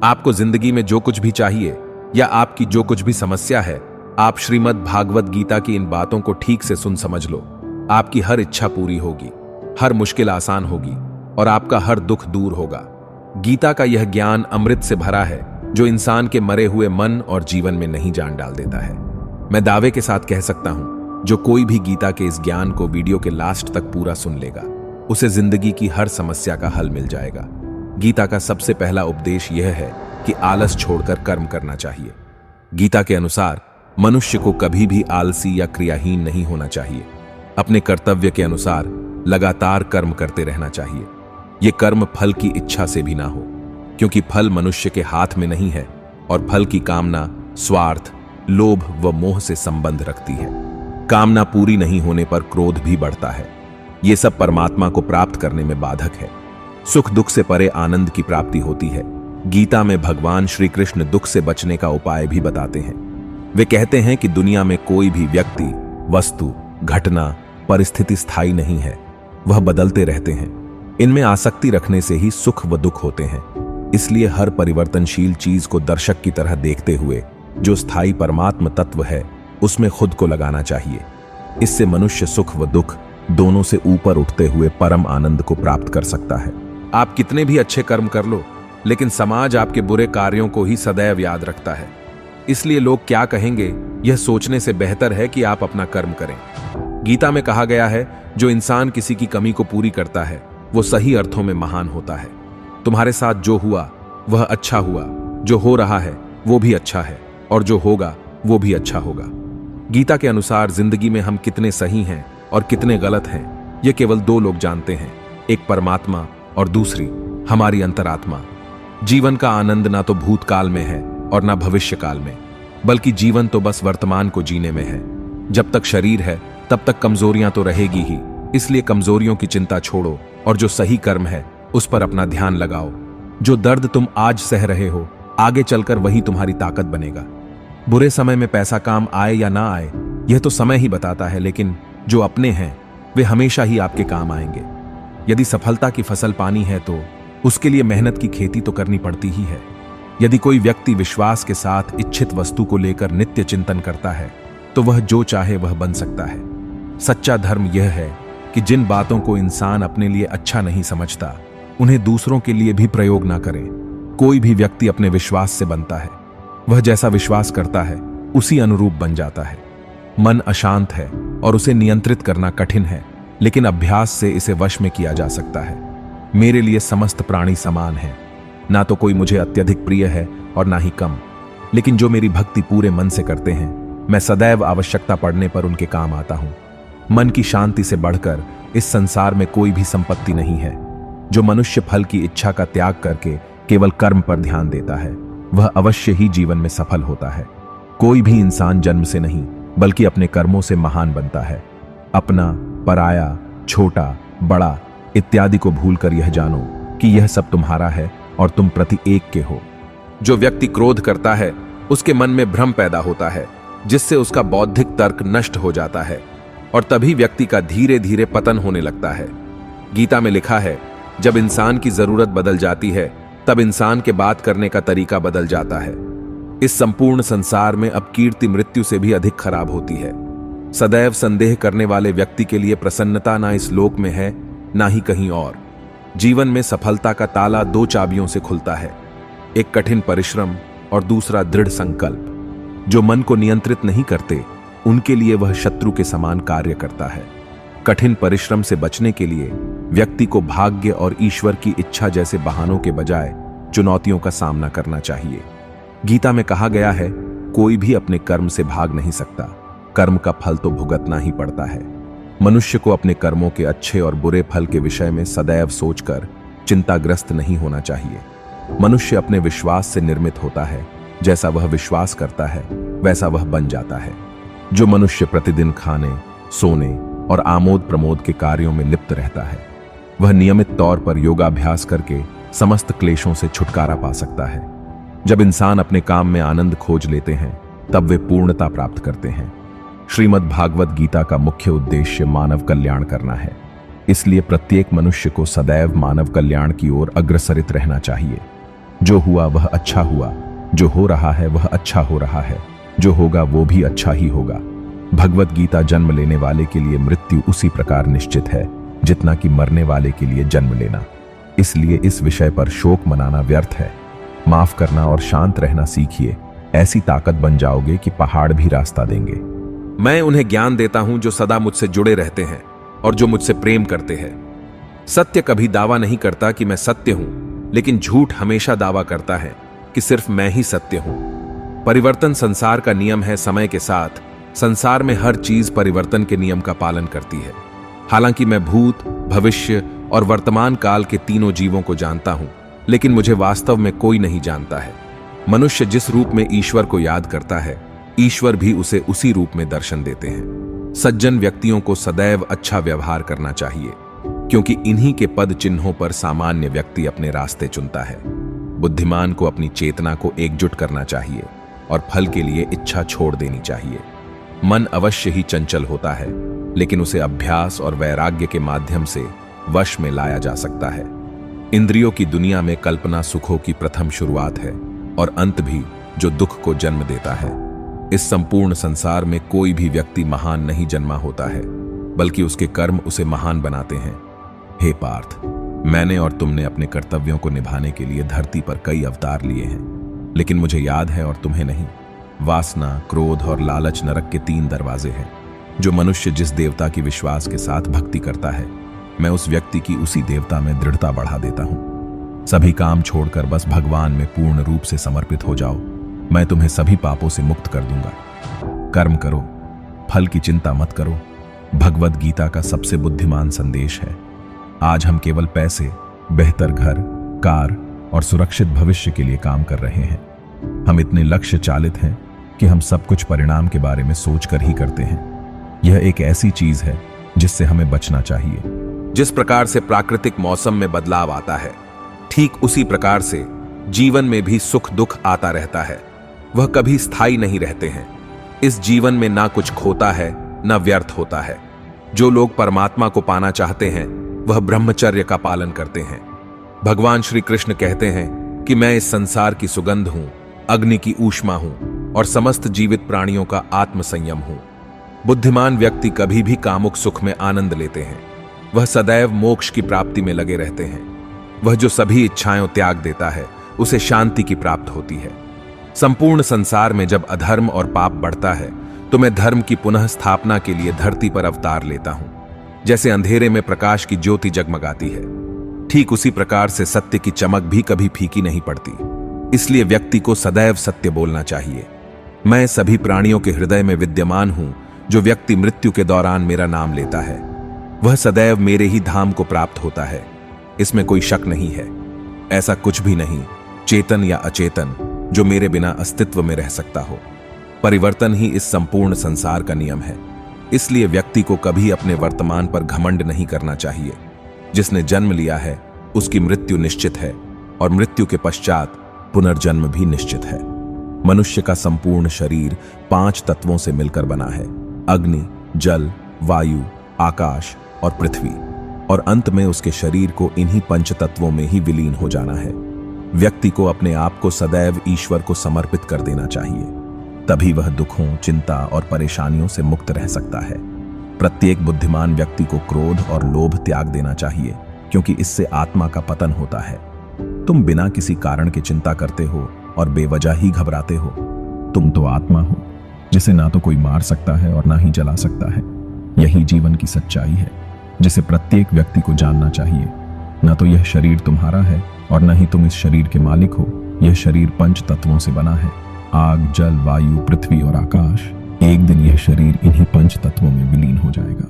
आपको जिंदगी में जो कुछ भी चाहिए या आपकी जो कुछ भी समस्या है, आप श्रीमद् भागवत गीता की इन बातों को ठीक से सुन समझ लो। आपकी हर इच्छा पूरी होगी, हर मुश्किल आसान होगी और आपका हर दुख दूर होगा। गीता का यह ज्ञान अमृत से भरा है जो इंसान के मरे हुए मन और जीवन में नहीं जान डाल देता है। मैं दावे के साथ कह सकता हूं, जो कोई भी गीता के इस ज्ञान को वीडियो के लास्ट तक पूरा सुन लेगा, उसे जिंदगी की हर समस्या का हल मिल जाएगा। गीता का सबसे पहला उपदेश यह है कि आलस छोड़कर कर्म करना चाहिए। गीता के अनुसार मनुष्य को कभी भी आलसी या क्रियाहीन नहीं होना चाहिए। अपने कर्तव्य के अनुसार लगातार कर्म करते रहना चाहिए। यह कर्म फल की इच्छा से भी ना हो, क्योंकि फल मनुष्य के हाथ में नहीं है और फल की कामना स्वार्थ, लोभ व मोह से संबंध रखती है। कामना पूरी नहीं होने पर क्रोध भी बढ़ता है। यह सब परमात्मा को प्राप्त करने में बाधक है। सुख दुख से परे आनंद की प्राप्ति होती है। गीता में भगवान श्री कृष्ण दुख से बचने का उपाय भी बताते हैं। वे कहते हैं कि दुनिया में कोई भी व्यक्ति, वस्तु, घटना, परिस्थिति स्थायी नहीं है, वह बदलते रहते हैं। इनमें आसक्ति रखने से ही सुख व दुख होते हैं। इसलिए हर परिवर्तनशील चीज को दर्शक की तरह देखते हुए जो स्थायी परमात्म तत्व है, उसमें खुद को लगाना चाहिए। इससे मनुष्य सुख व दुख दोनों से ऊपर उठते हुए परम आनंद को प्राप्त कर सकता है। आप कितने भी अच्छे कर्म कर लो, लेकिन समाज आपके बुरे कार्यों को ही सदैव याद रखता है। इसलिए लोग क्या कहेंगे, यह सोचने से बेहतर है कि आप अपना कर्म करें। गीता में कहा गया है, जो इंसान किसी की कमी को पूरी करता है वो सही अर्थों में महान होता है। तुम्हारे साथ जो हुआ वह अच्छा हुआ, जो हो रहा है वो भी अच्छा है और जो होगा वो भी अच्छा होगा। गीता के अनुसार जिंदगी में हम कितने सही हैं और कितने गलत हैं, यह केवल दो लोग जानते हैं, एक परमात्मा और दूसरी हमारी अंतरात्मा। जीवन का आनंद ना तो भूतकाल में है और ना भविष्य काल में, बल्कि जीवन तो बस वर्तमान को जीने में है। जब तक शरीर है तब तक कमजोरियां तो रहेगी ही, इसलिए कमजोरियों की चिंता छोड़ो और जो सही कर्म है उस पर अपना ध्यान लगाओ। जो दर्द तुम आज सह रहे हो, आगे चलकर वही तुम्हारी ताकत बनेगा। बुरे समय में पैसा काम आए या ना आए, यह तो समय ही बताता है, लेकिन जो अपने हैं वे हमेशा ही आपके काम आएंगे। यदि सफलता की फसल पानी है तो उसके लिए मेहनत की खेती तो करनी पड़ती ही है। यदि कोई व्यक्ति विश्वास के साथ इच्छित वस्तु को लेकर नित्य चिंतन करता है तो वह जो चाहे वह बन सकता है। सच्चा धर्म यह है कि जिन बातों को इंसान अपने लिए अच्छा नहीं समझता, उन्हें दूसरों के लिए भी प्रयोग ना करे। कोई भी व्यक्ति अपने विश्वास से बनता है। वह जैसा विश्वास करता है उसी अनुरूप बन जाता है। मन अशांत है और उसे नियंत्रित करना कठिन है, लेकिन अभ्यास से इसे वश में किया जा सकता है। मेरे लिए समस्त प्राणी समान हैं। ना तो कोई मुझे अत्यधिक प्रिय है और ना ही कम, लेकिन जो मेरी भक्ति पूरे मन से करते हैं, मैं सदैव आवश्यकता पड़ने पर उनके काम आता हूं। मन की शांति से बढ़कर इस संसार में कोई भी संपत्ति नहीं है। जो मनुष्य फल की इच्छा का त्याग करके केवल कर्म पर ध्यान देता है, वह अवश्य ही जीवन में सफल होता है। कोई भी इंसान जन्म से नहीं बल्कि अपने कर्मों से महान बनता है। अपना, पराया, छोटा, बड़ा इत्यादि को भूलकर यह जानो कि यह सब तुम्हारा है और तुम प्रति एक के हो। जो व्यक्ति क्रोध करता है उसके मन में भ्रम पैदा होता है, जिससे उसका बौद्धिक तर्क नष्ट हो जाता है और तभी व्यक्ति का धीरे धीरे पतन होने लगता है। गीता में लिखा है, जब इंसान की जरूरत बदल जाती है तब इंसान के बात करने का तरीका बदल जाता है। इस संपूर्ण संसार में अब कीर्ति मृत्यु से भी अधिक खराब होती है। सदैव संदेह करने वाले व्यक्ति के लिए प्रसन्नता ना इस लोक में है ना ही कहीं और। जीवन में सफलता का ताला दो चाबियों से खुलता है, एक कठिन परिश्रम और दूसरा दृढ़ संकल्प। जो मन को नियंत्रित नहीं करते, उनके लिए वह शत्रु के समान कार्य करता है। कठिन परिश्रम से बचने के लिए व्यक्ति को भाग्य और ईश्वर की इच्छा जैसे बहानों के बजाय चुनौतियों का सामना करना चाहिए। गीता में कहा गया है, कोई भी अपने कर्म से भाग नहीं सकता, कर्म का फल तो भुगतना ही पड़ता है। मनुष्य को अपने कर्मों के अच्छे और बुरे फल के विषय में सदैव सोचकर चिंताग्रस्त नहीं होना चाहिए। मनुष्य अपने विश्वास से निर्मित होता है। जैसा वह विश्वास करता है वैसा वह बन जाता है। जो मनुष्य प्रतिदिन खाने, सोने और आमोद प्रमोद के कार्यों में लिप्त रहता है, वह नियमित तौर पर योगाभ्यास करके समस्त क्लेशों से छुटकारा पा सकता है। जब इंसान अपने काम में आनंद खोज लेते हैं, तब वे पूर्णता प्राप्त करते हैं। श्रीमद् भागवत गीता का मुख्य उद्देश्य मानव कल्याण करना है। इसलिए प्रत्येक मनुष्य को सदैव मानव कल्याण की ओर अग्रसरित रहना चाहिए। जो हुआ वह अच्छा हुआ, जो हो रहा है वह अच्छा हो रहा है, जो होगा वो भी अच्छा ही होगा। भगवत गीता जन्म लेने वाले के लिए मृत्यु उसी प्रकार निश्चित है जितना कि मरने वाले के लिए जन्म लेना। इसलिए इस विषय पर शोक मनाना व्यर्थ है। माफ करना और शांत रहना सीखिए। ऐसी ताकत बन जाओगे कि पहाड़ भी रास्ता देंगे। मैं उन्हें ज्ञान देता हूं जो सदा मुझसे जुड़े रहते हैं और जो मुझसे प्रेम करते हैं। सत्य कभी दावा नहीं करता कि मैं सत्य हूं, लेकिन झूठ हमेशा दावा करता है कि सिर्फ मैं ही सत्य हूं। परिवर्तन संसार का नियम है। समय के साथ संसार में हर चीज परिवर्तन के नियम का पालन करती है। हालांकि मैं भूत, भविष्य और वर्तमान काल के तीनों जीवों को जानता हूं, लेकिन मुझे वास्तव में कोई नहीं जानता है। मनुष्य जिस रूप में ईश्वर को याद करता है, ईश्वर भी उसे उसी रूप में दर्शन देते हैं। सज्जन व्यक्तियों को सदैव अच्छा व्यवहार करना चाहिए, क्योंकि इन्हीं के पद चिन्हों पर सामान्य व्यक्ति अपने रास्ते चुनता है। बुद्धिमान को अपनी चेतना को एकजुट करना चाहिए और फल के लिए इच्छा छोड़ देनी चाहिए। मन अवश्य ही चंचल होता है, लेकिन उसे अभ्यास और वैराग्य के माध्यम से वश में लाया जा सकता है। इंद्रियों की दुनिया में कल्पना सुखों की प्रथम शुरुआत है और अंत भी, जो दुख को जन्म देता है। इस संपूर्ण संसार में कोई भी व्यक्ति महान नहीं जन्मा होता है, बल्कि उसके कर्म उसे महान बनाते हैं। हे पार्थ, मैंने और तुमने अपने कर्तव्यों को निभाने के लिए धरती पर कई अवतार लिए हैं, लेकिन मुझे याद है और तुम्हें नहीं। वासना, क्रोध और लालच नरक के 3 दरवाजे हैं। जो मनुष्य जिस देवता की विश्वास के साथ भक्ति करता है, मैं उस व्यक्ति की उसी देवता में दृढ़ता बढ़ा देता हूं। सभी काम छोड़कर बस भगवान में पूर्ण रूप से समर्पित हो जाओ। मैं तुम्हें सभी पापों से मुक्त कर दूंगा। कर्म करो, फल की चिंता मत करो। भगवत गीता का सबसे बुद्धिमान संदेश है। आज हम केवल पैसे, बेहतर घर, कार और सुरक्षित भविष्य के लिए काम कर रहे हैं। हम इतने लक्ष्य चालित हैं कि हम सब कुछ परिणाम के बारे में सोचकर ही करते हैं। यह एक ऐसी चीज है जिससे हमें बचना चाहिए। जिस प्रकार से प्राकृतिक मौसम में बदलाव आता है, ठीक उसी प्रकार से जीवन में भी सुख दुख आता रहता है। वह कभी स्थायी नहीं रहते हैं। इस जीवन में ना कुछ खोता है, ना व्यर्थ होता है। जो लोग परमात्मा को पाना चाहते हैं, वह ब्रह्मचर्य का पालन करते हैं। भगवान श्री कृष्ण कहते हैं कि मैं इस संसार की सुगंध हूं, अग्नि की ऊष्मा हूं और समस्त जीवित प्राणियों का आत्म संयम हूं। बुद्धिमान व्यक्ति कभी भी कामुक सुख में आनंद लेते हैं। वह सदैव मोक्ष की प्राप्ति में लगे रहते हैं। वह जो सभी इच्छाएं त्याग देता है, उसे शांति की प्राप्त होती है। संपूर्ण संसार में जब अधर्म और पाप बढ़ता है, तो मैं धर्म की पुनः स्थापना के लिए धरती पर अवतार लेता हूं। जैसे अंधेरे में प्रकाश की ज्योति जगमगाती है, ठीक उसी प्रकार से सत्य की चमक भी कभी फीकी नहीं पड़ती। इसलिए व्यक्ति को सदैव सत्य बोलना चाहिए। मैं सभी प्राणियों के हृदय में विद्यमान हूं। जो व्यक्ति मृत्यु के दौरान मेरा नाम लेता है, वह सदैव मेरे ही धाम को प्राप्त होता है। इसमें कोई शक नहीं है। ऐसा कुछ भी नहीं, चेतन या अचेतन, जो मेरे बिना अस्तित्व में रह सकता हो। परिवर्तन ही इस संपूर्ण संसार का नियम है। इसलिए व्यक्ति को कभी अपने वर्तमान पर घमंड नहीं करना चाहिए। जिसने जन्म लिया है, उसकी मृत्यु निश्चित है और मृत्यु के पश्चात पुनर्जन्म भी निश्चित है। मनुष्य का संपूर्ण शरीर 5 तत्वों से मिलकर बना है: अग्नि, जल, वायु, आकाश और पृथ्वी। और अंत में उसके शरीर को इन्हीं 5 तत्वों में ही विलीन हो जाना है। व्यक्ति को अपने आप को सदैव ईश्वर को समर्पित कर देना चाहिए। तभी वह दुखों, चिंता और परेशानियों से मुक्त रह सकता है। प्रत्येक बुद्धिमान व्यक्ति को क्रोध और लोभ त्याग देना चाहिए, क्योंकि इससे आत्मा का पतन होता है। तुम बिना किसी कारण की चिंता करते हो और बेवजह ही घबराते हो। तुम तो आत्मा हो, जिसे ना तो कोई मार सकता है और ना ही जला सकता है। यही जीवन की सच्चाई है, जिसे प्रत्येक व्यक्ति को जानना चाहिए। न तो यह शरीर तुम्हारा है और न ही तुम इस शरीर के मालिक हो। यह शरीर 5 तत्वों से बना है: आग, जल, वायु, पृथ्वी और आकाश। एक दिन यह शरीर इन्हीं 5 तत्वों में विलीन हो जाएगा।